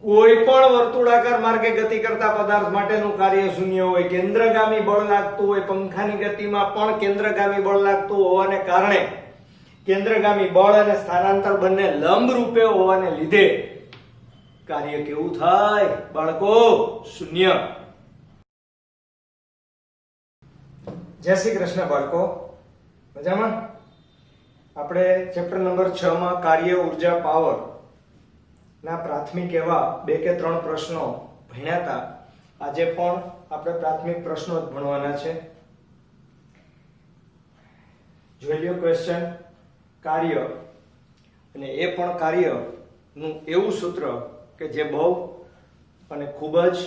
કોઈ પણ વર્તુળાકાર માર્ગે ગતિ કરતા પદાર્થ માટેનું કાર્ય શૂન્ય હોય. કેન્દ્રગામી બળ લાગતું હોય, પંખાની ગતિમાં પણ કેન્દ્રગામી બળ લાગતું હોવાને કારણે કેન્દ્રગામી બળ અને સ્થાનાંતર બંને લંબ રૂપે હોવાને લીધે કાર્ય કેવું થાય બાળકો? શૂન્ય. જય શ્રી કૃષ્ણ બાળકો, મજામાં? આપણે ચેપ્ટર નંબર 6 માં કાર્ય, ઉર્જા, પાવર ના પ્રાથમિક એવા 2 કે 3 પ્રશ્નો ભણ્યા હતા. આજે પણ આપણે પ્રાથમિક પ્રશ્નો જ ભણવાના છે. જોઈ લ્યો ક્વેશ્ચન. કાર્ય, અને એ પણ કાર્યનું એવું સૂત્ર કે જે બહુ અને ખૂબ જ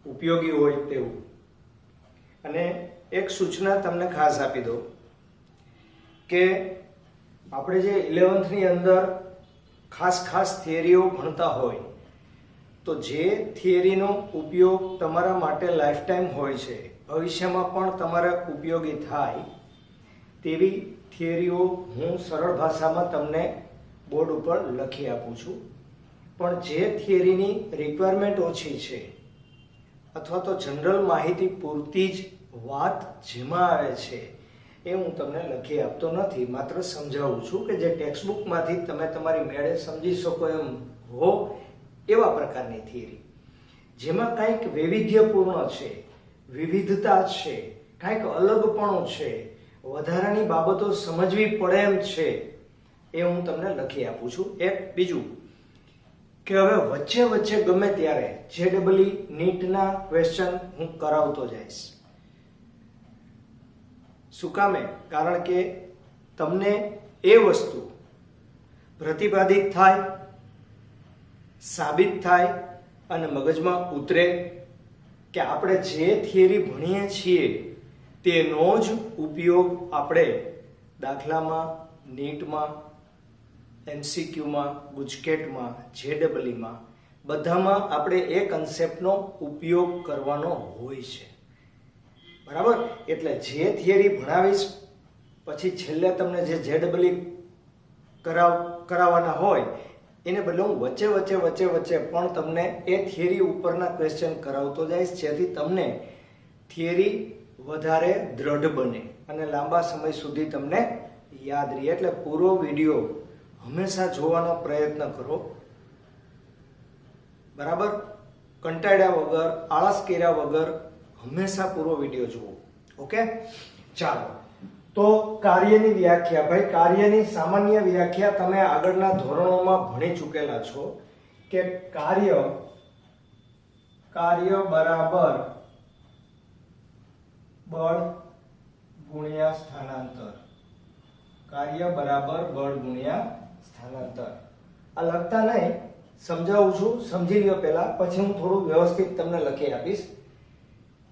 ઉપયોગી હોય તેવું. અને એક સૂચના તમને ખાસ આપી દઉં કે આપણે જે 11th ની અંદર ખાસ થિયરીઓ ભણતા હોય તો જે થિયરીનો ઉપયોગ તમારા માટે લાઈફ ટાઈમ હોય છે, ભવિષ્યમાં પણ તમારે ઉપયોગી થાય તેવી થિયરીઓ હું સરળ ભાષામાં તમને બોર્ડ ઉપર લખી આપું છું. પણ જે થિયરીની રિક્વાયરમેન્ટ ઓછી છે અથવા તો જનરલ માહિતી પૂરતી જ વાત જેમાં આવે છે એ હું તમને લખી આપતો નથી, માત્ર સમજાવું છું કે જે ટેક્સ્ટબુકમાંથી તમે તમારી મેળે સમજી શકો એમ હો એવા પ્રકારની થિયરી, જેમાં કંઈક વૈવિધ્યપૂર્ણ છે, વિવિધતા છે, કંઈક અલગપણું છે, વધારાની બાબતો સમજવી પડે એમ છે, એ હું તમને લખી આપું છું. એક બીજું કે હવે વચ્ચે ગમે ત્યારે JEE નીટના ક્વેશ્ચન હું કરાવતો જઈશ. શું કામે? કારણ કે તમને એ વસ્તુ પ્રતિપાદિત થાય, સાબિત થાય અને મગજમાં ઉતરે કે આપણે જે થિયરી ભણીએ છીએ તેનો જ ઉપયોગ આપણે દાખલામાં, નીટમાં, MCQમાં, ગુજકેટમાં, JEEમાં બધામાં આપણે એ કન્સેપ્ટનો ઉપયોગ કરવાનો હોય છે. બરાબર? એટલે જે થિયરી ભણાવીશ પછી છેલ્લે તમને જે JEE કરાવવાના હોય એને બદલે હું વચ્ચે પણ તમને એ થિયરી ઉપરના ક્વેશ્ચન કરાવતો જઈશ, જેથી તમને થિયરી વધારે દ્રઢ બને અને લાંબા સમય સુધી તમને યાદ રહે. એટલે પૂરો વિડીયો હંમેશા જોવાનો પ્રયત્ન કરો. બરાબર? કંટાળ્યા વગર, આળસ કર્યા વગર હંમેશા પૂરો વિડીયો જુઓ. ઓકે, ચાલો. તો કાર્યની વ્યાખ્યા, ભાઈ કાર્યની સામાન્ય વ્યાખ્યા તમે આગળના ધોરણોમાં ભણી ચૂકેલા છો કે કાર્ય બરાબર બળ ગુણ્યા સ્થાનાંતર. કાર્ય બરાબર બળ ગુણ્યા સ્થાનાંતર. આ લખતા નહીં, સમજાવું છું, સમજી લ્યો પહેલા, પછી હું થોડું વ્યવસ્થિત તમને લખી આપીશ.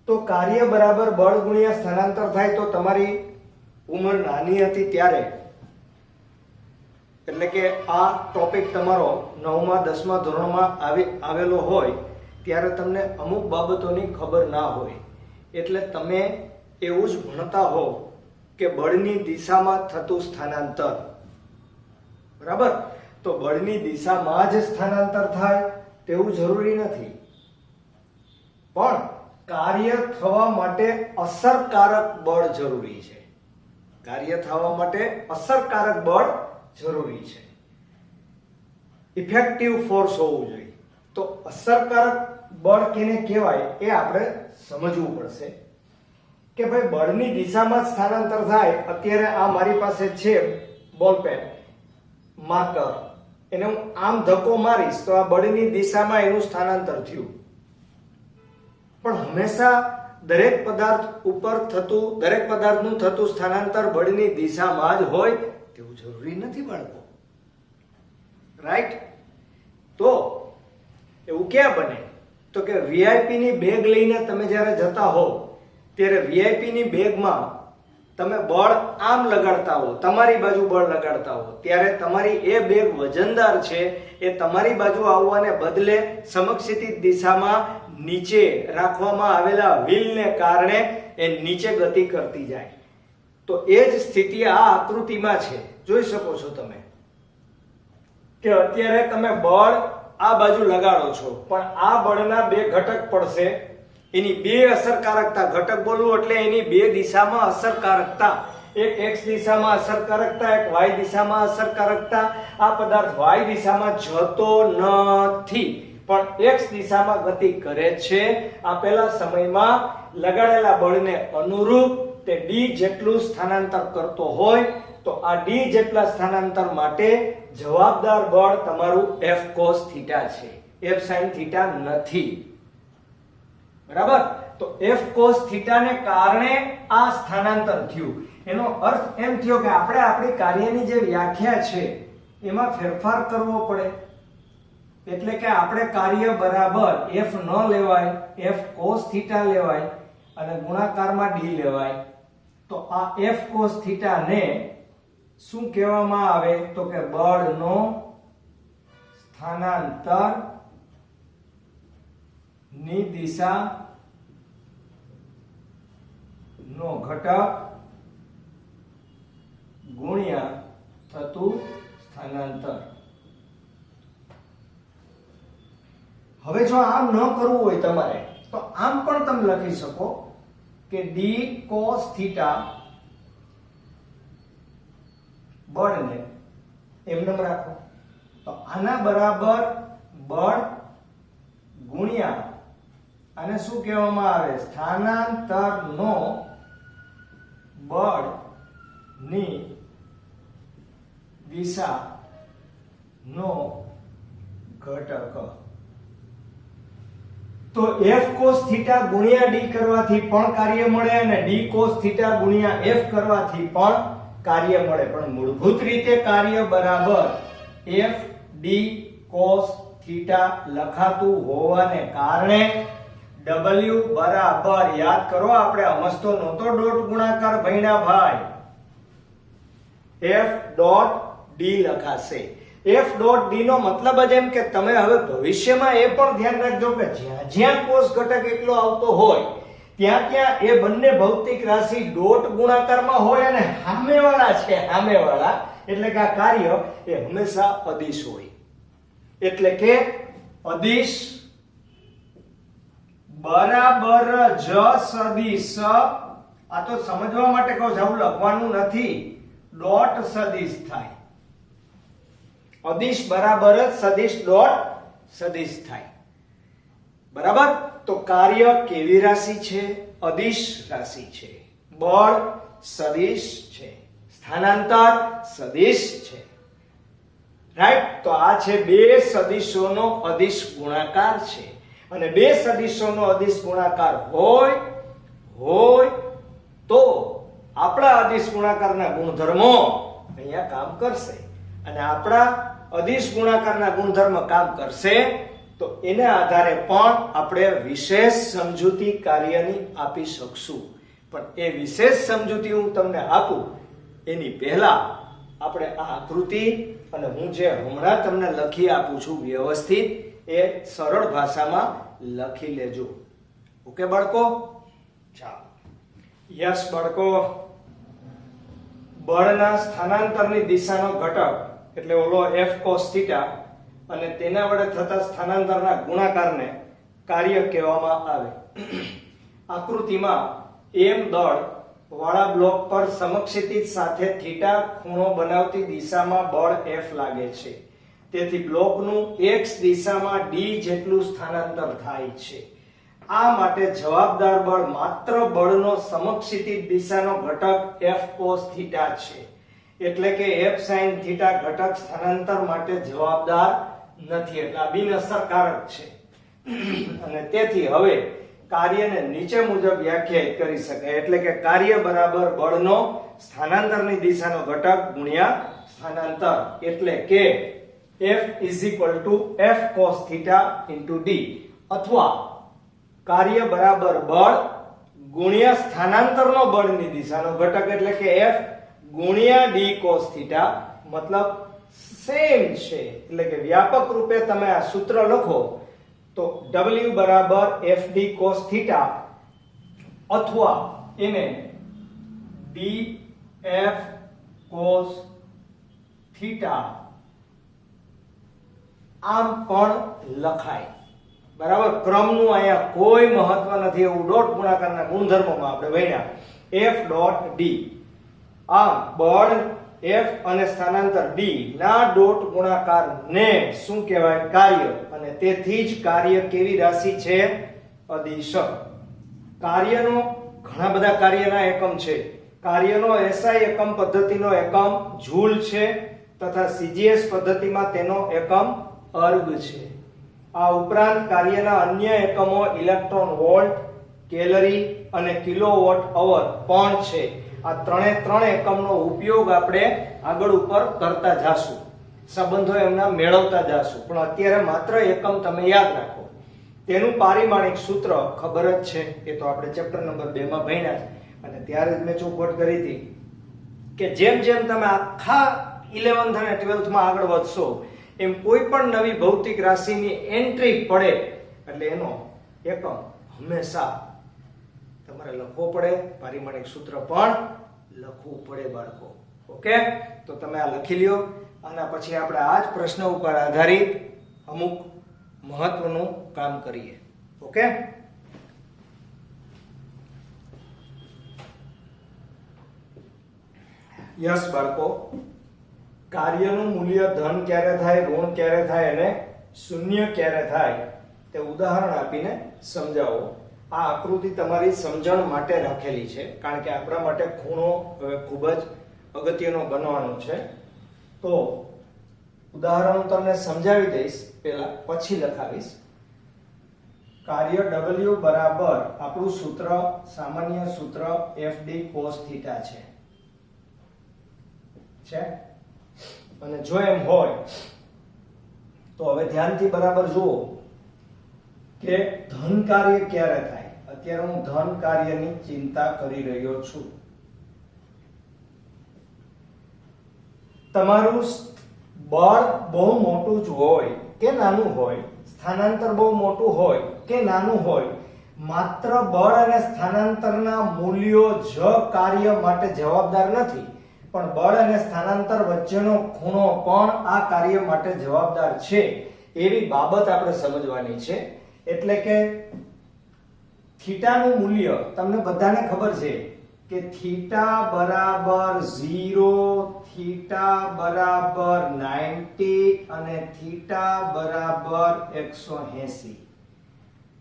તો કાર્ય બરાબર બળ ગુણ્યા સ્થાનાંતર થાય તો તમારી ઉંમર નાની હતી ત્યારે, એટલે કે આ ટોપિક તમારો 9મા 10મા ધોરણમાં આવેલો હોય ત્યારે તમને અમુક બાબતોની ખબર ના હોય, એટલે તમે એવું જ ભણતા હો કે બળની દિશામાં થતું સ્થાનાંતર. બરાબર? તો બળની દિશામાં જ સ્થાનાંતર થાય તેવું જરૂરી નથી, પણ કાર્ય થવા માટે અસરકારક બળ જરૂરી છે. કાર્ય થવા માટે અસરકારક બળ જરૂરી છે, ઇફેક્ટિવ ફોર્સ હોવું જોઈએ. તો અસરકારક બળ કેને કહેવાય એ આપણે સમજવું પડશે કે ભાઈ બળની દિશામાં સ્થાનાંતર થાય. અત્યારે આ મારી પાસે છે બોલ પેન, માર્કર, એને હું આમ ધક્કો મારીશ તો આ બળની દિશામાં એનું સ્થાનાંતર થયું. પણ હંમેશા દરેક પદાર્થનું થતું સ્થાનાંતર બળની દિશામાં જ હોય તેવું જરૂરી નથી બાળકો. રાઈટ? તો એવું ક્યાં બને? તો કે વીઆઈપી ની બેગ લઈને તમે જ્યારે જતા હો ત્યારે વીઆઈપી ની બેગમાં તમે બળ આમ લગાડતા હો, તમારી બાજુ બળ લગાડતા હો, ત્યારે તમારી એ બેગ વજનદાર છે એ તમારી બાજુ આવવાને બદલે સમક્ષિતિજ દિશામાં નીચે રાખવામાં આવેલા વ્હીલને કારણે એ નીચે ગતિ કરતી જાય. તો એ જ સ્થિતિ આ આકૃતિમાં છે, જોઈ શકો છો તમે કે અત્યારે તમે બળ આ બાજુ લગાડો છો, પણ આ બળના બે ઘટક પડશે, એની બે અસરકારકતા, ઘટક બોલવું એટલે એની બે દિશામાં અસરકારકતા, એક x દિશામાં અસરકારકતા, એક y દિશામાં અસરકારકતા. આ પદાર્થ y દિશામાં જતો નથી પણ x દિશામાં ગતિ કરે છે. આપેલા સમયમાં લગાડેલા બળને અનુરૂપ તે d જેટલું સ્થાનાંતર કરતો હોય તો આ d જેટલા સ્થાનાંતર માટે જવાબદાર બળ તમારું F cos θ છે, F sin θ નથી. બરાબર? તો F cos θ ને કારણે આ સ્થાનાંતર થયું. એનો અર્થ એમ થયો કે આપણે આપણી કાર્યની જે વ્યાખ્યા છે એમાં ફેરફાર કરવો પડે. એટલે કે આપણે કાર્ય બરાબર F ન લેવાય, F cos θ લેવાય અને ગુણાકારમાં d લેવાય. તો આ F cos θ ને શું કહેવામાં આવે તો કે બળનો સ્થાનાંતર ની દિશા નો ઘટક ગુણ્યા થતું સ્થાનાંતર. હવે જો આમ ન કરવું હોય તમારે તો આમ પણ તમે લખી શકો કે d cos θ બળને એમને રાખો તો આના બરાબર બળ ગુણ્યા આને શું કહેવામાં આવે સ્થાનાંતરનો બળની દિશાનો ઘટક. તો F cos θ ગુણ્યા d કરવાથી પણ કાર્ય મળે અને d cos θ ગુણ્યા F કરવાથી પણ કાર્ય મળે, પણ મૂળભૂત રીતે કાર્ય બરાબર F d cos θ લખાતું હોવાને કારણે W બરાબર, યાદ કરો આપણે અમસ્તો નહોતો ડોટ ગુણાકાર ભણ્યા ભાઈ, F ડોટ d લખાશે. F ડોટ d નો મતલબ જ એમ કે તમે હવે ભવિષ્યમાં એ પણ ધ્યાન રાખજો કે જ્યાં જ્યાં કોષ ઘટક એકલો આવતો હોય ત્યાં ત્યાં એ બંને ભૌતિક રાશિ ડોટ ગુણાકારમાં હોય અને સામેવાળા છે, સામેવાળા એટલે કે આ કાર્ય એ હંમેશા અદિશ હોય. એટલે કે અદિશ બરાબર જ સદિશ, આ તો સમજવા માટે કહું છું, આવું લખવાનું નથી, ડોટ સદિશ થાય. અદિશ બરાબર જ સદિશ ડોટ સદિશ થાય. બરાબર? તો કાર્ય કેવી રાશિ છે? અદિશ રાશિ છે. બળ સદિશ છે, સ્થાનાંતર સદિશ છે. રાઈટ? તો આ છે બે સદિશોનો અદિશ ગુણાકાર છે અને બે સદિશોનો અદિશ ગુણાકાર હોય તો આપણા અદિશ ગુણાકારના ગુણધર્મો અહીંયા કામ કરશે અને આપણા અદિશ ગુણાકારના ગુણધર્મ કામ કરશે તો એના આધારે પણ આપણે વિશેષ સમજૂતી કાર્યની આપી શકશું. પણ એ વિશેષ સમજૂતી હું તમને આપું એની પહેલા આપણે આ આકૃતિ અને હું જે હમણાં તમને લખી આપું છું વ્યવસ્થિત એ સરળ ભાષામાં લખી લેજો. ઓકે બાળકો? ચાલો. યસ બાળકો, બળના સ્થાનાંતરની દિશાનો ઘટક એટલે ઓલો F cos θ અને તેના વડે થતા સ્થાનાંતરના ગુણાકારને કાર્ય કહેવામાં આવે. આકૃતિમાં m દળ વાળા બ્લોક પર સમક્ષિતિજ સાથે થીટા ખૂણો બનાવતી દિશામાં બળ F લાગે છે. તેથી બ્લોકનું x દિશામાં d જેટલું સ્થાનાંતર થાય છે. આ માટે જવાબદાર બળ માત્ર બળનો સમક્ષિતિજ દિશાનો ઘટક F cos θ છે. એટલે કે F sin θ ઘટક સ્થાનાંતર માટે જવાબદાર નથી, એટલે આ બિનઅસરકારક છે. અને તેથી હવે કાર્યને નીચે મુજબ વ્યાખ્યાયિત કરી શકાય. એટલે કે કાર્ય બરાબર બળનો સ્થાનાંતરની દિશાનો ઘટક ગુણ્યા સ્થાનાંતર. એટલે કે F F cos θ d અથવા કાર્ય બરાબર બળ ગુણ્યા સ્થાનાંતરનો બળની દિશાનો ઘટક એટલે કે F ગુણ્યા d cos θ, મતલબ સેમ છે. એટલે કે વ્યાપક રૂપે તમે આ સૂત્ર લખો તો W બરાબર FD cos θ અથવા એને DF cos θ આમ પણ લખાય. બરાબર, ક્રમનું અહીંયા કોઈ મહત્વ નથી. એવું ડોટ ગુણાકારના ગુણધર્મોમાં આપણે ભણ્યા. F dot D. આમ બળ F અને સ્થાનાંતર D ના ડોટ ગુણાકારને શું કહેવાય? કાર્ય. અને તેથી જ કાર્ય કેવી રાશિ છે? અદિશ. કાર્યનો ઘણા બધા કાર્યના એકમ છે. કાર્યનો SI એકમ પદ્ધતિનો એકમ જૂલ છે તથા CGS પદ્ધતિમાં તેનો એકમ અર્ગ છે. આ ઉપરાંત કાર્યના અન્ય એકમો ઇલેક્ટ્રોન વોલ્ટ, કેલરી અને કિલોવોટ અવર પણ છે. આ ત્રણ એકમનો ઉપયોગ આપણે આગળ ઉપર કરતા જાશું, સંબંધો એમના મેળવતા જાશું. પણ અત્યારે માત્ર એકમ તમે યાદ રાખો. તેનું પારિમાણિક સૂત્ર ખબર જ છે, એ તો આપણે ચેપ્ટર નંબર 2 માં ભણ્યા છે. અને ત્યારે જ મેં ચોખવટ કરી હતી કે જેમ જેમ તમે આખા 11th અને 12th માં આગળ વધશો એમ કોઈ પણ નવી ભૌતિક રાશિની એન્ટ્રી પડે એટલે એનો એકમ હંમેશા તમારે લખવો પડે, પારિમાણિક સૂત્ર પણ લખવું પડે બાળકો. ઓકે, તો તમે આ લખી લ્યો. આના પછી આપણે આ જ પ્રશ્ન ઉપર આધારિત અમુક મહત્વનું કામ કરીએ. ઓકે, યસ બાળકો, કાર્યનું મૂલ્ય ધન ક્યારે થાય, ઋણ ક્યારે થાય અને શૂન્ય ક્યારે થાય તે ઉદાહરણ આપીને સમજાવો. આ આકૃતિ તમારી સમજણ માટે રાખેલી છે, કારણ કે આપણા માટે ખૂણો હવે ખૂબ જ અગત્યનો બનવાનો છે. તો ઉદાહરણ તમને સમજાવી દઈશ પહેલા, પછી લખાવીશ. કાર્ય W બરાબર આપણું સૂત્ર, સામાન્ય સૂત્ર FD cos θ છે. અને જો એમ હોય તો હવે ધ્યાનથી બરાબર જુઓ કે ધન કાર્ય ક્યારે થાય. અત્યારે હું ધન કાર્યની ચિંતા કરી રહ્યો છું. તમારું બળ બહુ મોટું જ હોય કે નાનું હોય, સ્થાનાંતર બહુ મોટું હોય કે નાનું હોય, માત્ર બળ અને સ્થાનાંતરના મૂલ્યો જ કાર્ય માટે જવાબદાર નથી, પણ બળ અને સ્થાનાંતર વચ્ચેનો ખૂણો પણ આ કાર્ય માટે જવાબદાર છે. એવી બાબત આપણે સમજવાની છે. એટલે કે થીટાનું મૂલ્ય તમને બધાને ખબર છે કે થીટા બરાબર 0, થીટા બરાબર 90 અને થીટા બરાબર 180.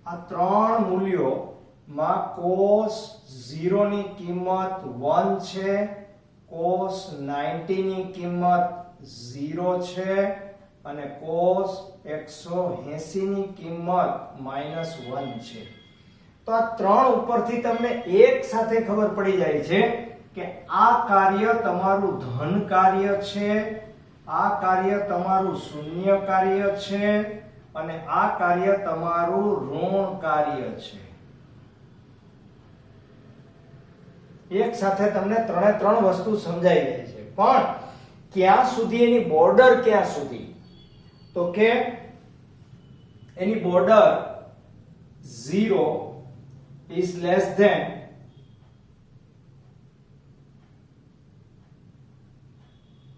આ ત્રણ મૂલ્યોમાં cos 0 ની કિંમત 1 છે, cos 90 ની કિંમત 0 છે અને cos 180 ની કિંમત -1 છે. તો આ ત્રણ ઉપરથી તમને એક સાથે ખબર પડી જાય છે કે આ કાર્ય તમારું ધન કાર્ય છે, આ કાર્ય તમારું શૂન્ય કાર્ય છે અને આ કાર્ય તમારું ઋણ કાર્ય છે. એક સાથે તમને ત્રણ વસ્તુ સમજાઈ જાય છે. પણ ક્યાં સુધી એની બોર્ડર, ક્યાં સુધી? તો કે એની border 0 is less than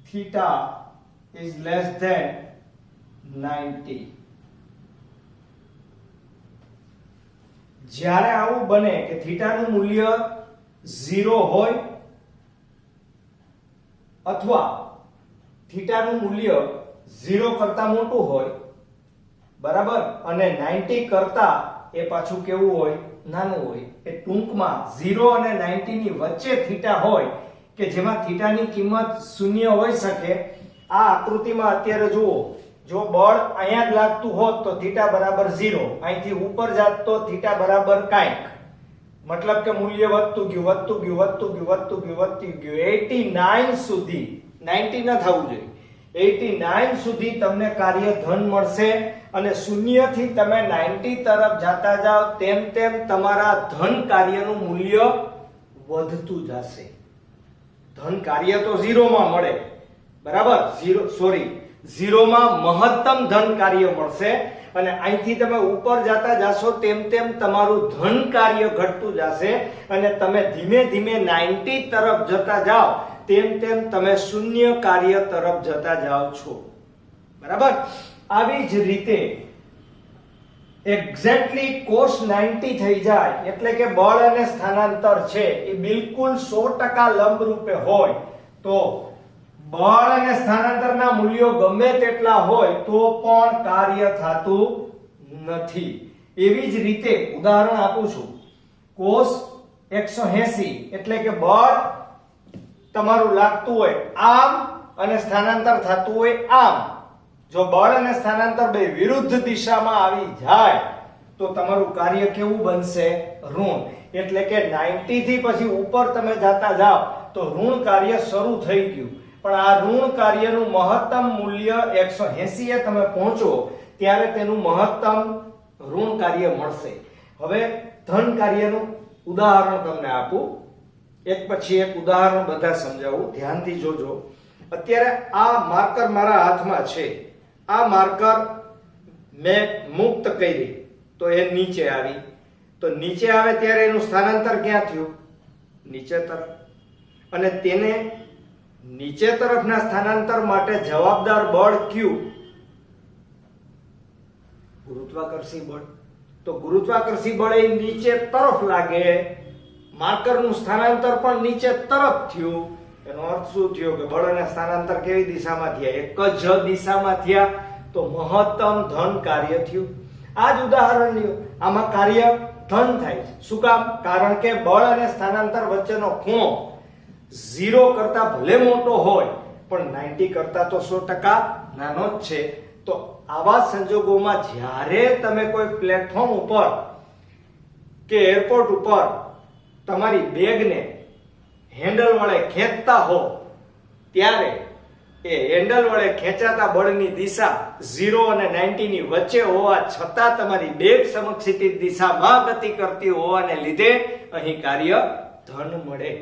theta is less than 90. જ્યારે આવું બને કે થીટાનું મૂલ્ય 0 હોય અથવા થીટાનું મૂલ્ય 0 કરતા મોટું હોય, બરાબર, અને 90 કરતા એ પાછું કેવું હોય? નાનું હોય. એ ટૂંકમાં 0 અને 90 ની વચ્ચે થીટા હોય કે જેમાં થીટાની કિંમત 0 હોઈ શકે. આ આકૃતિમાં અત્યારે જુઓ, જો બળ અહીંયા જ લાગતું હોત તો થીટા બરાબર 0, અહીંથી ઉપર જાત તો થીટા બરાબર કાંઈક, મતલબ કે મૂલ્ય વધતું ગયું 89 સુધી, 90 ન થવું જોઈએ, 89 સુધી તમને કાર્ય ધન મળશે. અને 0 થી તમે 90 તરફ જાતા જાઓ તેમ તેમ તમારા ધન કાર્યનું મૂલ્ય વધતું જશે. ધન કાર્ય તો 0 માં મળે, બરાબર, 0 માં મહત્તમ ધન કાર્ય મળશે અને અહીંથી તમે ઉપર જાતા જાશો તેમ તેમ તમારું ધન કાર્ય ઘટતું જશે અને તમે ધીમે ધીમે 90 તરફ જતા જાઓ તેમ તેમ તમે શૂન્ય કાર્ય તરફ જતા જાઓ છો. બરાબર, આવી જ રીતે એક્ઝેક્ટલી cos 90 થઈ જાય એટલે કે બળ અને સ્થાનાંતર છે એ બિલકુલ 100% લંબરૂપે હોય તો બળ અને સ્થાનાંતરના મૂલ્યો ગમે તેટલા હોય તો પણ કાર્ય થતું નથી. એવી જ રીતે ઉદાહરણ આપું છું. cos 180 એટલે કે બળ તમારું લાગતું હોય આમ અને સ્થાનાંતર થતું હોય આમ. જો બળ અને સ્થાનાંતર બે વિરુદ્ધ દિશામાં આવી જાય તો તમારું કાર્ય કેવું બનશે? ઋણ. એટલે કે 90 થી પછી ઉપર તમે જતા જાઓ તો ઋણ કાર્ય શરૂ થઈ ગયું, પણ આ ઋણ કાર્યનું મહત્તમ મૂલ્ય 180 એ તમે પહોંચો ત્યારે તેનું મહત્તમ ઋણ કાર્ય મળશે. હવે ધન કાર્યનું ઉદાહરણ તમને આપું, એક પછી એક ઉદાહરણ બધા સમજાવું, ધ્યાનથી જોજો. અત્યારે આ માર્કર મારા હાથમાં છે, આ માર્કર મેં મુક્ત કરી તો એ નીચે આવી, તો નીચે આવે ત્યારે એનું સ્થાનાંતર ક્યાં થયું? નીચે તરફ. અને તેને નીચે તરફના સ્થાનાંતર માટે જવાબદાર બળ કયું? ગુરુત્વાકર્ષી બળ. તો ગુરુત્વાકર્ષી બળ એ નીચે તરફ લાગે, માર્કરનું સ્થાનાંતર પણ નીચે તરફ થયું. એનો અર્થ શું થયો કે બળ અને સ્થાનાંતર કેવી દિશામાં થયા? એક જ દિશામાં થયા, તો મહત્તમ ધન કાર્ય થયું. આ જ ઉદાહરણ લ્યો, આમાં કાર્ય ધન થાય છે. શું કામ? કારણ કે બળ અને સ્થાનાંતર વચ્ચેનો ખૂણો 0 કરતા ભલે મોટો હોય પણ 90 કરતા તો 100% નાનો જ છે. તો આવા સંજોગોમાં જ્યારે તમે કોઈ પ્લેટફોર્મ ઉપર કે એરપોર્ટ ઉપર તમારી બેગને હેન્ડલ વડે ખેંચતા હો ત્યારે એ હેન્ડલ વડે ખેંચાતા બળની દિશા 0 અને 90 ની વચ્ચે હોવા છતાં તમારી બેગ સમક્ષિતિજ દિશામાં ગતિ કરતી હોવાને લીધે અહીં કાર્ય ધન મળે.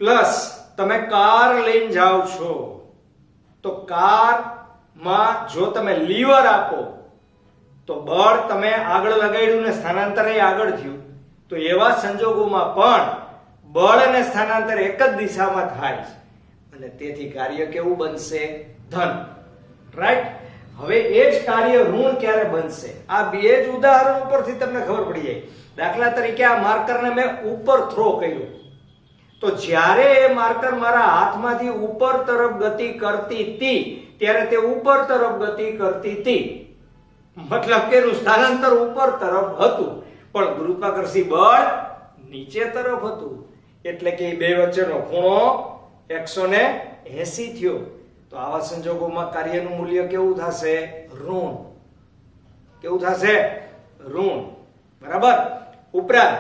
પ્લસ તમે કાર લઈને જાઓ છો તો કારમાં જો તમે લીવર આપો તો બળ તમે આગળ લગાડ્યું ને સ્થાનાંતર આગળ થયું, તો એવા સંજોગોમાં પણ બળ અને સ્થાનાંતર એક જ દિશામાં થાય છે અને તેથી કાર્ય કેવું બનશે? ધન. રાઈટ. હવે એ જ કાર્ય ઋણ ક્યારે બનશે? આ બે જ ઉદાહરણ ઉપરથી તમને ખબર પડી જાય. દાખલા તરીકે આ માર્કરને મેં ઉપર થ્રો કર્યું, તો જ્યારે એ માર્કર મારા હાથમાંથી ઉપર તરફ ગતિ કરતી હતી ત્યારે તે ઉપર તરફ ગતિ કરતી હતી, મતલબ કે એનું સ્થાનાંતર ઉપર તરફ હતું પણ ગુરુત્વાકર્ષી બળ નીચે તરફ હતું. એટલે કે બે વચ્ચેનો ખૂણો 180 થયો. તો આવા સંજોગોમાં કાર્યનું મૂલ્ય કેવું થશે? ઋણ. કેવું થશે? ઋણ. બરાબર. ઉપરાંત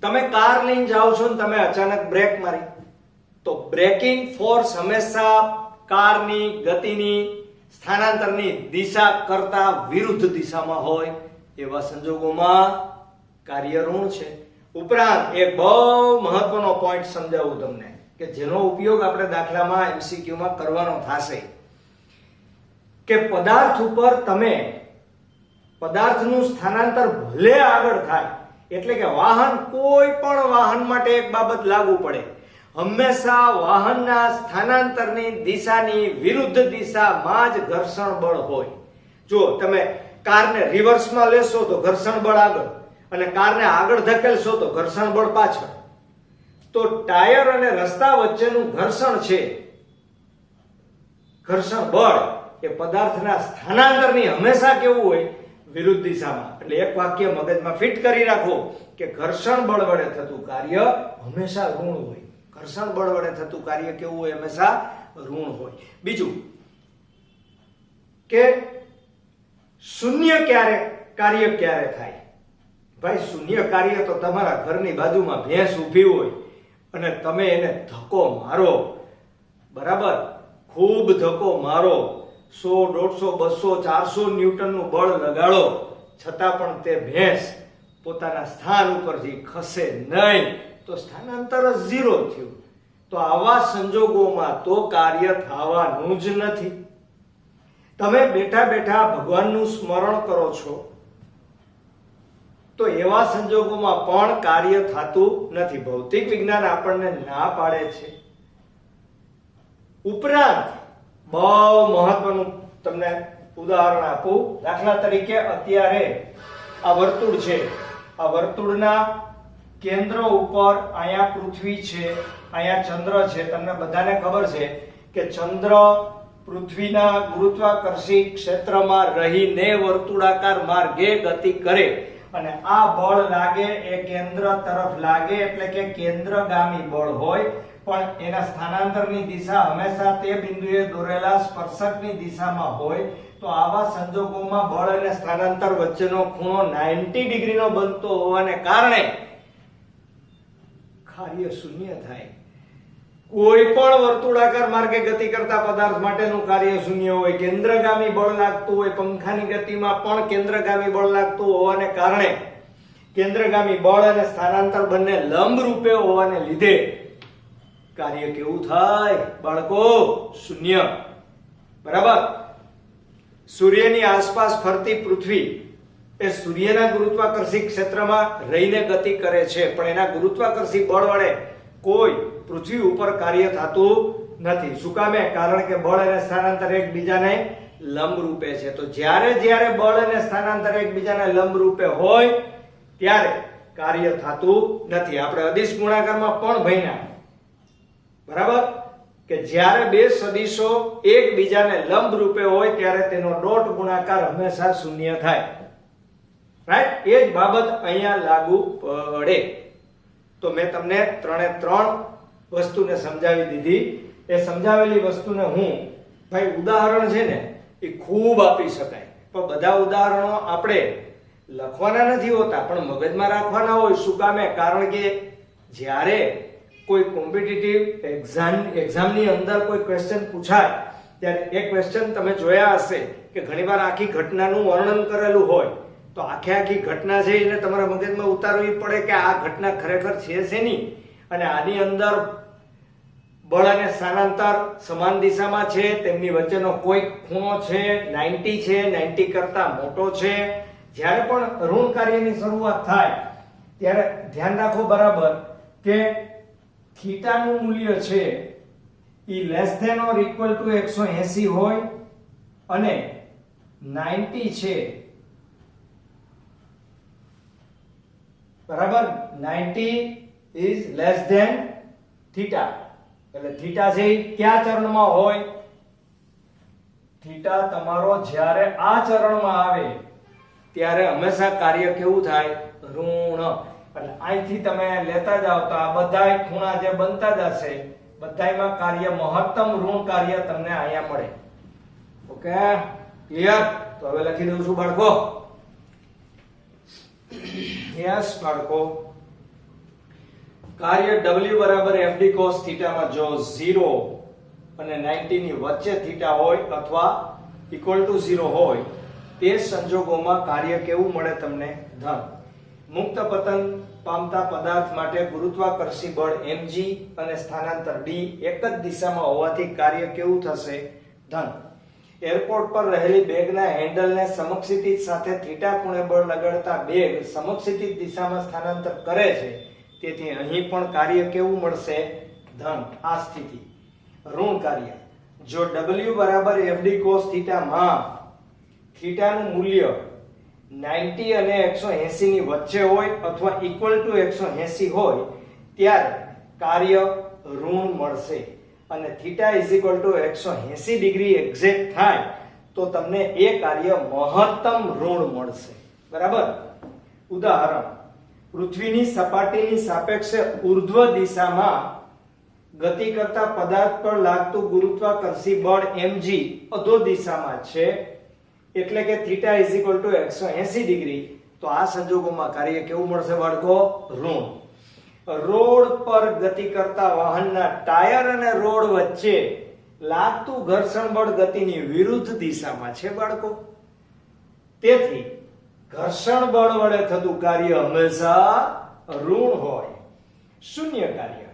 તમે કાર લઈને જાઓ છો ને તમે અચાનક બ્રેક મારી, તો બ્રેકિંગ ફોર્સ હંમેશા કારની ગતિની સ્થાનાંતરની દિશા કરતા વિરુદ્ધ દિશામાં હોય. એવા સંજોગોમાં કાર્ય ઋણ છે. ઉપરાંત એક બહુ મહત્વનો પોઈન્ટ સમજાવું તમને કે જેનો ઉપયોગ આપણે દાખલામાં MCQ માં કરવાનો થશે કે પદાર્થ ઉપર તમે પદાર્થનું સ્થાનાંતર ભલે આગળ થાય, એટલે કે વાહન કોઈ પણ વાહન માટે એક બાબત લાગુ પડે, હંમેશા વાહનના સ્થાનાંતરની દિશાની વિરુદ્ધ દિશામાં જ ઘર્ષણ બળ હોય. જો તમે કારને રિવર્સમાં લેશો તો ઘર્ષણ બળ આગળ અને કારને આગળ ધકેલશો તો ઘર્ષણ બળ પાછળ. તો ટાયર અને રસ્તા વચ્ચેનું ઘર્ષણ છે, ઘર્ષણ બળ એ પદાર્થના સ્થાનાંતરની હંમેશા કેવું હોય? વિરુદ્ધ દિશામાં. એટલે એક વાક્ય મગજમાં ફિટ કરી રાખો કે ઘર્ષણ બળ વડે થતું કાર્ય હંમેશા ઋણ હોય. ઘર્ષણ બળ વડે થતું કાર્ય કેવું હોય? હંમેશા ઋણ હોય. બીજું કે શૂન્ય કાર્ય ક્યારે થાય? ભાઈ શૂન્ય કાર્ય તો તમારા ઘરની બાજુમાં ભેંસ ઊભી હોય અને તમે એને ધક્કો મારો, બરાબર, ખૂબ ધક્કો મારો, 100, 150, 200, 400 ન્યૂટનનું બળ લગાડો, છતાં પણ તે ભેંસ પોતાના સ્થાન ઉપરથી ખસે નહીં, તો સ્થાનાંતર 0 થયું. તો આવા સંજોગોમાં તો કાર્ય થવાનું જ નથી. તમે બેઠા બેઠા ભગવાનનું સ્મરણ કરો છો તો એવા સંજોગોમાં પણ કાર્ય થતું નથી. ભૌતિક વિજ્ઞાન આપણને ના પાડે છે. ઉપરાંત બહુ મહત્વનું તમને ઉદાહરણ આપું. દાખલા તરીકે અત્યારે આ વર્તુળ છે, આ વર્તુળના કેન્દ્ર ઉપર અહીંયા પૃથ્વી છે, અહીંયા ચંદ્ર છે. તમને બધાને ખબર છે કે ચંદ્ર પૃથ્વીના ગુરુત્વાકર્ષી ક્ષેત્રમાં રહીને વર્તુળાકાર માર્ગે ગતિ કરે અને આ બળ લાગે એ કેન્દ્ર તરફ લાગે એટલે કે કેન્દ્રગામી બળ હોય, પણ એના સ્થાનાંતરની દિશા હંમેશા તે બિંદુએ દોરેલા સ્પર્શકની દિશામાં હોય. તો આવા સંજોગોમાં બળ અને સ્થાનાંતર વચ્ચેનો ખૂણો 90 ડિગ્રીનો બનતો હોવાને કારણે કાર્ય શૂન્ય થાય. કોઈ પણ વર્તુળાકાર માર્ગે ગતિ કરતા પદાર્થ માટેનું કાર્ય શૂન્ય હોય. કેન્દ્રગામી બળ લાગતું હોય, પંખાની ગતિમાં પણ કેન્દ્રગામી બળ લાગતું હોવાને કારણે કેન્દ્રગામી બળ અને સ્થાનાંતર બંને લંબ રૂપે હોવાને લીધે કાર્ય કેવું થાય બાળકો? શૂન્ય. બરાબર. સૂર્યની આસપાસ ફરતી પૃથ્વી એ સૂર્યના ગુરુત્વાકર્ષી ક્ષેત્રમાં રહીને ગતિ કરે છે, પણ એના ગુરુત્વાકર્ષી બળ વડે કોઈ પૃથ્વી ઉપર કાર્ય થતું નથી. શું કામે? કારણ કે બળ અને સ્થાનાંતર એકબીજાને લંબ રૂપે છે. તો જ્યારે બળ અને સ્થાનાંતર એકબીજાને લંબ રૂપે હોય ત્યારે કાર્ય થતું નથી. આપણે અદિશ ગુણાકારમાં પણ ભણ્યા, બરાબર, કે જ્યારે બે સદિશો એકબીજાને લંબ રૂપે હોય ત્યારે તેનો ડોટ ગુણાકાર હંમેશા શૂન્ય થાય. રાઈટ? એ જ બાબત અહીંયા લાગુ પડે. તો મેં તમને 3 વસ્તુને સમજાવી દીધી. એ સમજાવેલી વસ્તુને હું ભાઈ ઉદાહરણ છે ને એ ખૂબ આપી શકાય, પણ બધા ઉદાહરણો આપણે લખવાના નથી હોતા, પણ મગજમાં રાખવાના હોય. શું કામે? કારણ કે જ્યારે કોઈ કોમ્પિટિટિવ એક્ઝામની અંદર કોઈ ક્વેશ્ચન પૂછાય ત્યારે એ ક્વેશ્ચન તમે જોયા હશે કે ઘણીવાર આખી ઘટનાનું વર્ણન કરેલું હોય, તો આખી ઘટના છે એને તમારા મગજમાં ઉતારવી પડે કે આ ઘટના ખરેખર છે શેની, અને આની અંદર બળ અને સ્થાનાંતર સમાન દિશામાં છે, તેમની વચ્ચેનો કોઈ ખૂણો છે 90 છે, 90 કરતા મોટો છે. જ્યારે પણ ઋણ કાર્યની શરૂઆત થાય ત્યારે ધ્યાન રાખો બરાબર કે થીટાનું મૂલ્ય છે એ less than or equal to 180 હોય અને 90 છે, બરાબર, 90 is less than theta. એટલે થીટા છે એ કયા ચરણમાં હોય? થીટા તમારો જ્યારે આ ચરણમાં આવે ત્યારે હંમેશા કાર્ય કેવું થાય? ઋણ. એટલે અહીંથી તમે લેતા જાવ તો આ બધાય ખૂણા જે બનતા જશે બધાયમાં કાર્ય મહત્તમ ઋણ કાર્ય તમને અહીંયા મળે. Okay, clear? તો હવે લખી દઉં છું બાળકો. યસ બાળકો, કાર્ય W બરાબર FD cos θ માં જો 0 અને 90 ની વચ્ચે થીટા હોય અથવા ઇક્વલ ટુ 0 હોય તે સંજોગોમાં કાર્ય કેવું મળે તમને? ધન. મુક્ત પતન પામતા પદાર્થ માટે ગુરુત્વાકર્ષી બળ mg અને સ્થાનાંતર d એક જ દિશામાં હોવાથી કાર્ય કેવું થશે? ધન. એરપોર્ટ પર રહેલી બેગના હેન્ડલને સમક્ષિતિજ સાથે થીટા ખૂણે બળ લગાડતા બેગ સમક્ષિતિજ દિશામાં સ્થાનાંતર કરે છે, તેથી અહીં પણ કાર્ય કેવું મળશે? ધન. આ સ્થિતિ ઋણ કાર્ય. જો W બરાબર FD cos θ માં થીટાનું મૂલ્ય 90 અને 180 ની વચ્ચે હોય અથવા ઇક્વલ ટુ 180 હોય ત્યારે કાર્ય ઋણ મળશે, અને theta is equal to 180 degree exact થાય તો તમને એ કાર્ય મહત્તમ ઋણ મળશે. બરાબર. ઉદાહરણ: પૃથ્વીની સપાટીની સાપેક્ષે ઉર્ધ્વ દિશામાં ગતિ કરતા પદાર્થ પર લાગતું ગુરુત્વાકર્ષી બળ mg અધો દિશામાં છે, એટલે કે theta is equal to 180 degree. તો આ સંજોગોમાં કાર્ય કેવું મળશે બાળકો? ઋણ. રોડ પર ગતિ કરતા વાહનના ટાયર અને રોડ વચ્ચે લાગતું ઘર્ષણ બળ ગતિની વિરુદ્ધ દિશામાં છે બાળકો, તેથી ઘર્ષણ બળ વડે થતું કાર્ય હંમેશા ઋણ હોય. શૂન્ય કાર્ય.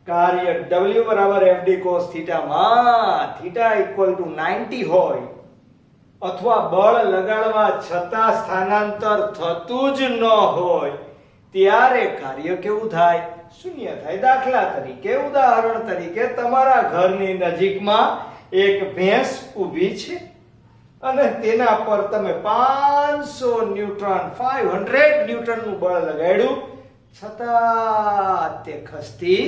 કાર્ય W બરાબર FD cos θ માં થીટા ઇક્વલ ટુ 90 હોય અથવા બળ લગાડવા છતાં સ્થાનાંતર થતું જ ન હોય ત્યારે કાર્ય કેવું થાય? શૂન્ય થાય. દાખલા તરીકે, ઉદાહરણ તરીકે, તમારા ઘરની નજીકમાં એક ભેંસ ઊભી છે અને તેના પર તમે 500 ન્યૂટન 500 ન્યૂટનનું બળ લગાડ્યું, છતાં તે ખસતી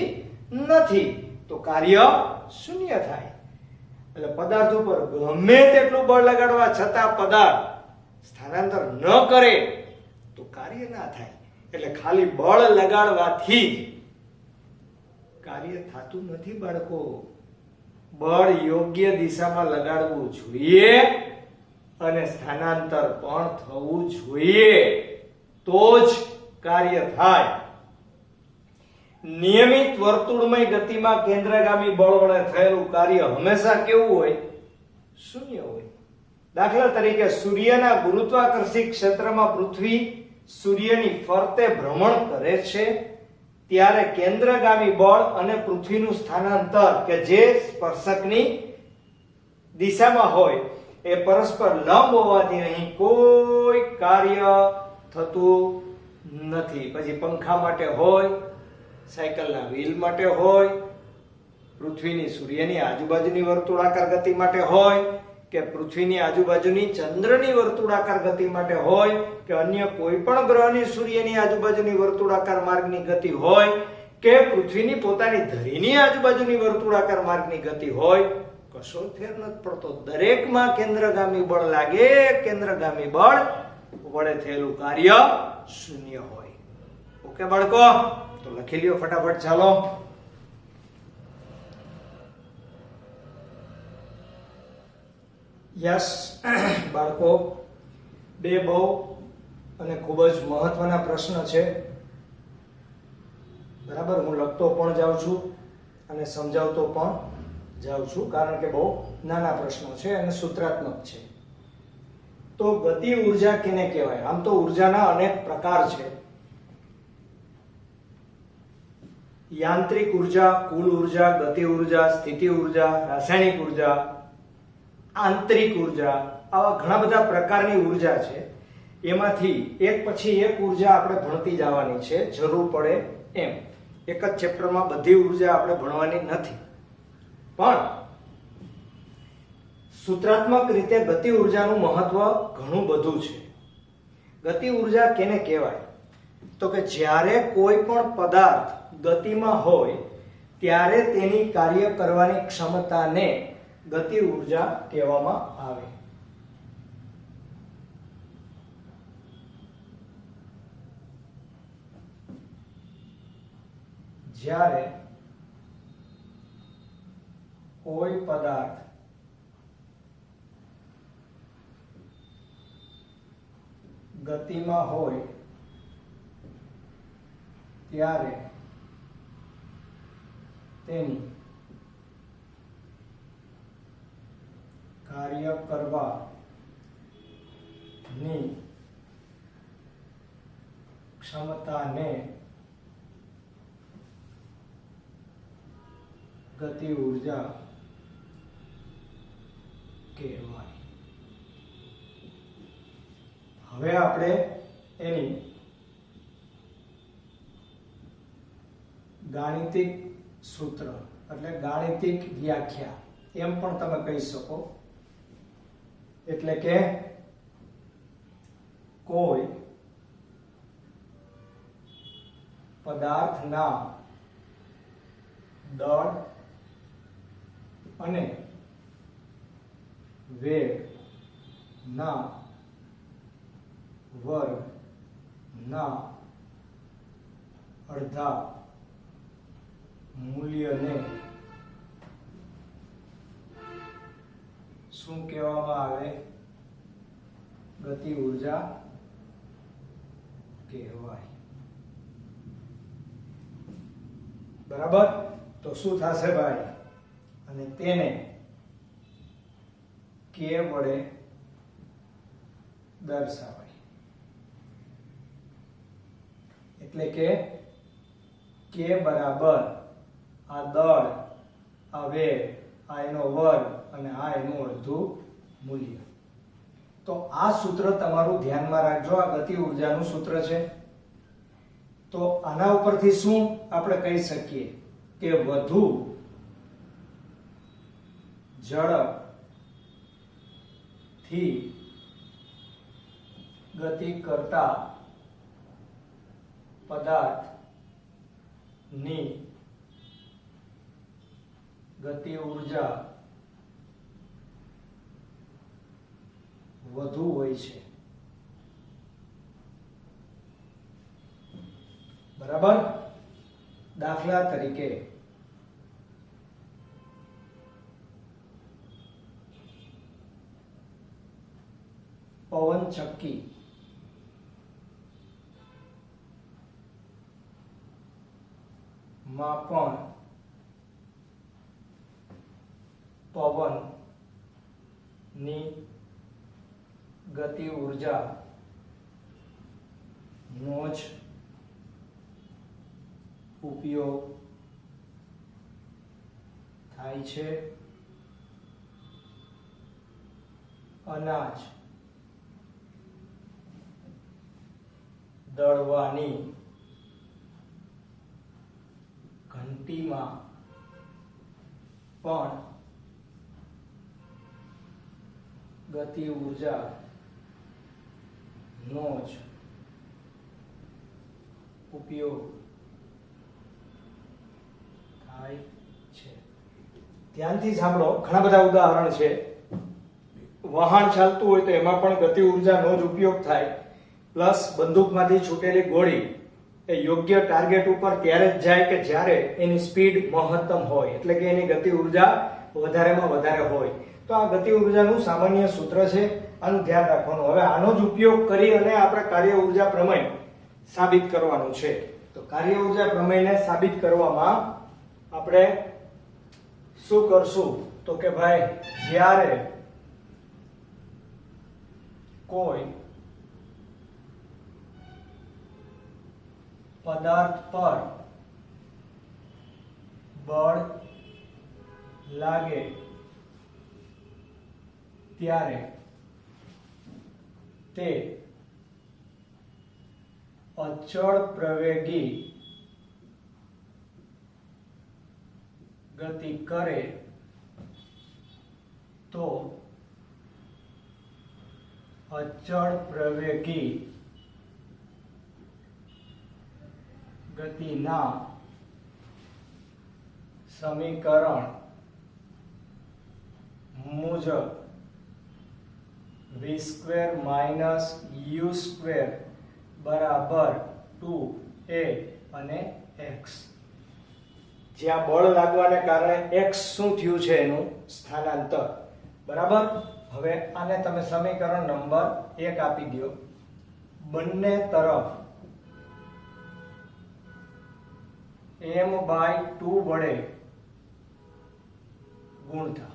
નથી, તો કાર્ય શૂન્ય થાય. એટલે પદાર્થ ઉપર ગમે તેટલું બળ લગાડવા છતાં પદાર્થ સ્થાનાંતર ન કરે તો કાર્ય ના થાય. એટલે ખાલી બળ લગાડવાથી કાર્ય થતું નથી બાળકો. બળ યોગ્ય દિશામાં લગાડવું જોઈએ અને સ્થાનાંતર પણ થવું જોઈએ, તો જ કાર્ય થાય. નિયમિત વર્તુળમય ગતિમાં કેન્દ્રગામી બળ વડે થયેલું કાર્ય હંમેશા કેવું હોય? શૂન્ય હોય. દાખલા તરીકે સૂર્યના ગુરુત્વાકર્ષી ક્ષેત્રમાં પૃથ્વી સૂર્યની ફરતે ભ્રમણ કરે છે ત્યારે કેન્દ્રગામી બળ અને પૃથ્વીનું સ્થાનાંતર કે જે સ્પર્શકની દિશામાં હોય એ પરસ્પર લંબ હોવાથી અહીં કોઈ કાર્ય થતું નથી. પછી પંખા માટે હોય, સાયકલના વ્હીલ માટે હોય, પૃથ્વીની સૂર્યની આજુબાજુની વર્તુળાકાર ગતિ માટે હોય, કે પૃથ્વીની આજુબાજુની ચંદ્રની વર્તુળાકાર ગતિ માટે હોય, કે અન્ય કોઈ પણ ગ્રહની સૂર્યની આજુબાજુની વર્તુળાકાર માર્ગની ગતિ હોય, કે પૃથ્વીની પોતાની ધરીની આજુબાજુની વર્તુળાકાર માર્ગની ગતિ હોય, કશો ફેર નથી પડતો. દરેકમાં કેન્દ્રગામી બળ લાગે, કેન્દ્રગામી બળ વડે થયેલું કાર્ય શૂન્ય હોય. ઓકે બાળકો, તો લખી લ્યો ફટાફટ. ચાલો, યસ બાળકો, બે બહુ અને ખૂબ જ મહત્વના પ્રશ્ન છે. બરાબર, હું લખતો પણ જાઉં છું અને સમજાવતો પણ જાઉં છું, કારણ કે બહુ નાના પ્રશ્નો છે અને સૂત્રાત્મક છે. તો ગતિ ઉર્જા કેને કહેવાય? આમ તો ઉર્જાના અનેક પ્રકાર છે. યાંત્રિક ઉર્જા, કુલ ઉર્જા, ગતિ ઉર્જા, સ્થિતિ ઉર્જા, રાસાયણિક ઉર્જા, આંતરિક ઉર્જા, આવા ઘણા બધા પ્રકારની ઉર્જા છે. એમાંથી એક પછી એક ઉર્જા આપણે ભણતી જવાની છે, જરૂર પડે એમ. એક જ ચેપ્ટરમાં બધી ઉર્જા આપણે ભણવાની નથી, પણ સૂત્રાત્મક રીતે ગતિ ઉર્જાનું મહત્વ ઘણું બધું છે. ગતિ ઉર્જા કેને કહેવાય? તો કે જ્યારે કોઈ પણ પદાર્થ ગતિમાં હોય ત્યારે તેની કાર્ય કરવાની ક્ષમતાને ગતિ ઉર્જા કહેવામાં આવે. જ્યારે કોઈ પદાર્થ ગતિમાં હોય ત્યારે તેની કાર્ય કરવાની ક્ષમતાને ગતિ ઉર્જા કહેવાય. હવે આપણે એની ગાણિતિક સૂત્ર એટલે ગાણિતિક વ્યાખ્યા એમ પણ તમે કહી શકો. એટલે કે કોઈ પદાર્થના દળ અને વેગના વર્ગના અડધા મૂલ્યને શું કહેવામાં આવે? ગતિ ઉર્જા કહેવાય. બરાબર, તો શું થશે ભાઈ? અને તેને કે વડે દર્શાવાય. એટલે કે બરાબર આ દળ, આ વેગ, આ એનો વર્ગ અને આ એનું અડધું મૂલ્ય. તો આ સૂત્ર તમારું ધ્યાનમાં રાખજો. આ ગતિ ઉર્જાનું સૂત્ર છે. તો આના ઉપરથી શું આપણે કહી શકીએ કે વધુ ઝડપથી ગતિ કરતા પદાર્થની ગતિ ઉર્જા વધુ હોય છે. બરાબર. દાખલા તરીકે પવન ચક્કી માં પણ પવનની ગતિ ઉર્જા નો જ ઉપયોગ થાય છે. અનાજ દળવાની ઘંટીમાં પણ ગતિ ઉર્જા નો જ ઉપયોગ થાય છે. ધ્યાનથી સાંભળો. ઘણા બધા ઉદાહરણ છે. વાહન ચાલતું હોય તો એમાં પણ ગતિ ઉર્જાનો જ ઉપયોગ થાય. પ્લસ બંદૂકમાંથી છૂટેલી ગોળી એ યોગ્ય ટાર્ગેટ ઉપર ત્યારે જ જાય કે જ્યારે એની સ્પીડ મહત્તમ હોય, એટલે કે એની ગતિ ઉર્જા વધારેમાં વધારે હોય. તો આ ગતિ ઉર્જાનું સામાન્ય સૂત્ર છે, આનું ધ્યાન રાખવાનું. હવે આનો જ ઉપયોગ કરી અને આપણે કાર્ય ઉર્જા પ્રમેય સાબિત કરવાનું છે. તો કાર્ય ઉર્જા પ્રમેયને સાબિત કરવામાં આપણે શું કરશું? તો કે ભાઈ, જ્યારે કોઈ પદાર્થ પર બળ લાગે ત્યારે તે અચળ પ્રવેગી ગતિ કરે તો અચળ પ્રવેગી ગતિના સમીકરણ મુજબ v² - u² બરાબર 2a અને x. જ્યાં બળ લાગવાને કારણે x શું થયું છે? એનું સ્થાનાંતર. બરાબર. હવે આને તમે સમીકરણ નંબર 1 આપી દો. બંને તરફ m/2 વડે ગુણતા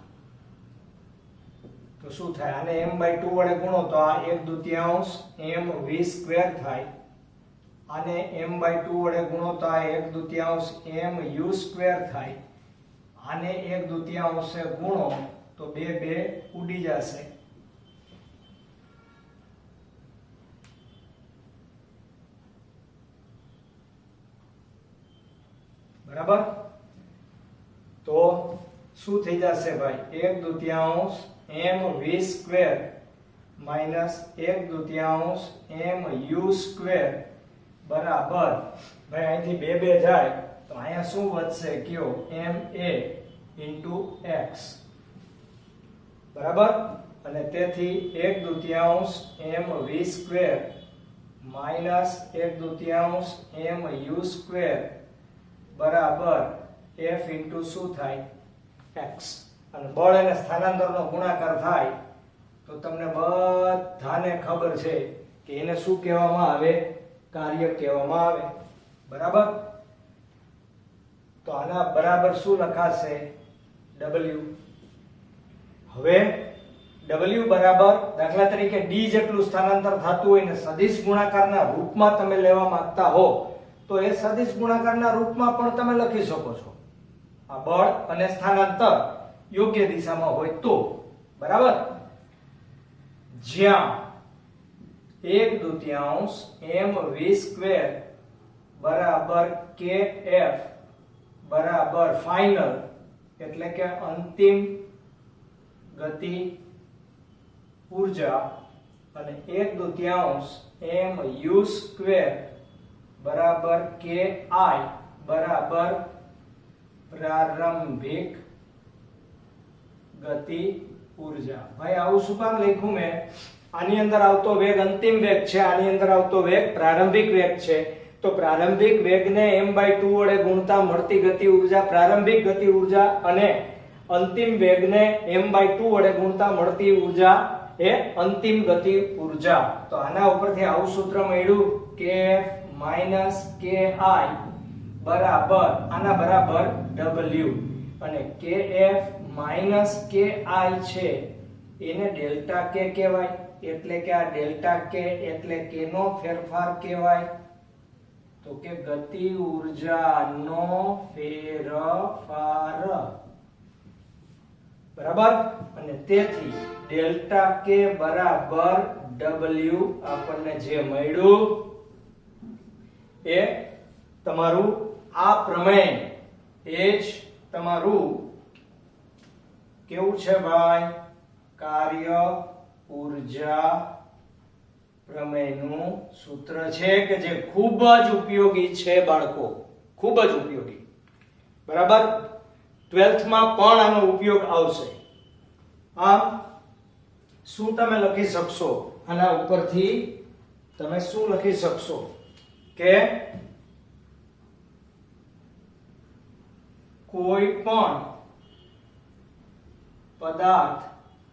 તો શું થાય? આને m/2 વડે ગુણો તો આ 1/2 mv² થાય. આને m/2 વડે ગુણો તો આ 1/2 mu² થાય. આને 1/2 ગુણો તો 2 ઉડી જશે. બરાબર. તો શું થઈ જશે ભાઈ? 1/2 mv² માઈનસ 1/2 mu² બરાબર. ભાઈ અહીંથી 2 જાય તો અહીંયા શું વધશે? કયો? ma x. બરાબર. અને તેથી 1/2 mv² માઈનસ 1/2 mu² બરાબર f ઇન્ટુ શું થાય? x. અને બળ અને સ્થાનાંતરનો ગુણાકાર થાય તો તમને બધાને ખબર છે કે એને શું કહેવામાં આવે? કાર્ય કહેવામાં આવે. બરાબર. તો આના બરાબર શું લખાશે? w. હવે w બરાબર દાખલા તરીકે d જેટલું સ્થાનાંતર થતું હોય ને સદિશ ગુણાકારના રૂપમાં તમે લેવા માંગતા હો તો એ સદિશ ગુણાકારના રૂપમાં પણ તમે લખી શકો છો. આ બળ અને સ્થાનાંતર યોગ્ય દિશામાં હોય તો. બરાબર. જ્યાં 1/2 mv² બરાબર kf બરાબર ફાઇનલ એટલે કે અંતિમ ગતિ ઉર્જા અને 1/2 mu² બરાબર ki બરાબર પ્રારંભિક ગતિ ઉર્જા. ભાઈ આવું શું કામ લખ્યું મેં? આની અંદર આવતો વેગ અંતિમ વેગ છે, આની અંદર આવતો વેગ પ્રારંભિક વેગ છે. તો પ્રારંભિક વેગને m/2 વડે ગુણતા મળતી ગતિ ઉર્જા પ્રારંભિક ગતિ ઉર્જા અને અંતિમ વેગને m/2 વડે ગુણતા મળતી ઉર્જા એ અંતિમ ગતિ ઉર્જા. તો આના ઉપરથી આવું સૂત્ર મળ્યું કે ki બરાબર આના બરાબર w અને kF ki છે એને ડેલ્ટા k કહેવાય. એટલે કે આ ડેલ્ટા k એટલે k નો ફેરફાર કહેવાય. તો કે ગતિ ઉર્જાનો ફેરફાર બરાબર. અને તેથી ડેલ્ટા k બરાબર w આપણને જે મળ્યું એ તમારું આ પ્રમેય એ જ તમારું કેવું છે ભાઈ? કાર્ય ઉર્જા પ્રમેયનું સૂત્ર છે કે જે ખૂબ જ ઉપયોગી છે બાળકો, ખૂબ જ ઉપયોગી. બરાબર. 12th માં પણ આનો ઉપયોગ આવશે. આમ શું તમે લખી શકશો આના ઉપરથી? તમે શું લખી શકશો કે કોઈ પણ પદાર્થની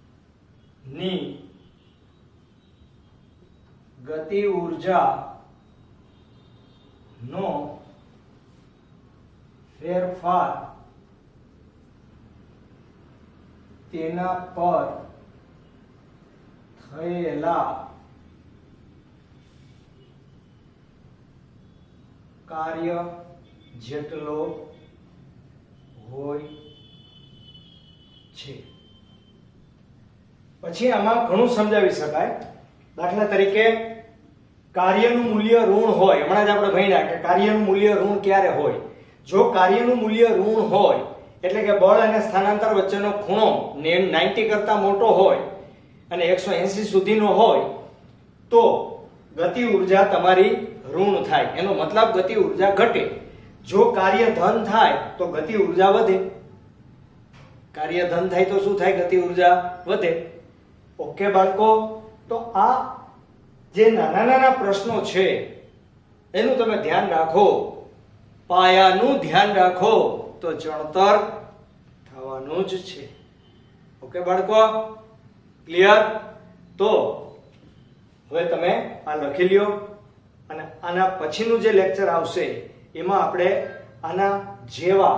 ગતિ ઉર્જા નો ફેરફાર તેના પર થયેલા કાર્ય જેટલો હોય છે. પછી આમાં ઘણું સમજાવી શકાય. દાખલા તરીકે કાર્યનું મૂલ્ય ઋણ હોય. હમણાં જ આપણે ભણ્યા કે કાર્યનું મૂલ્ય ઋણ ક્યારે હોય? જો કાર્યનું મૂલ્ય ઋણ હોય એટલે કે બળ અને સ્થાનાંતર વચ્ચેનો ખૂણો 90 કરતા મોટો હોય અને 180 સુધીનો હોય તો ગતિ ઉર્જા તમારી ઋણ થાય. એનો મતલબ ગતિ ઉર્જા ઘટે. જો કાર્ય ધન થાય તો ગતિ ઉર્જા વધે. કાર્ય ધન થાય તો શું થાય? ગતિ ઉર્જા વધે. ઓકે બાળકો. તો આ જે નાના નાના પ્રશ્નો છે એનું તમે ધ્યાન રાખો, પાયાનું ધ્યાન રાખો તો ચણતર થવાનું જ છે. ઓકે બાળકો, ક્લિયર? તો હવે તમે આ લખી લ્યો અને આના પછીનું જે લેક્ચર આવશે એમાં આપણે આના જેવા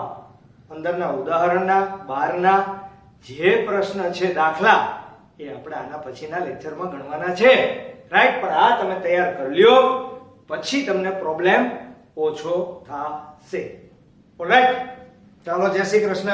અંદરના ઉદાહરણના બહારના જે પ્રશ્ન છે દાખલા એ આપણે આના પછીના લેક્ચરમાં ગણવાના છે. રાઈટ? પણ આ તમે તૈયાર કરી લ્યો પછી તમને પ્રોબ્લેમ ઓછો થશે. ઓલરાઈટ? ચાલો, જય શ્રી કૃષ્ણ.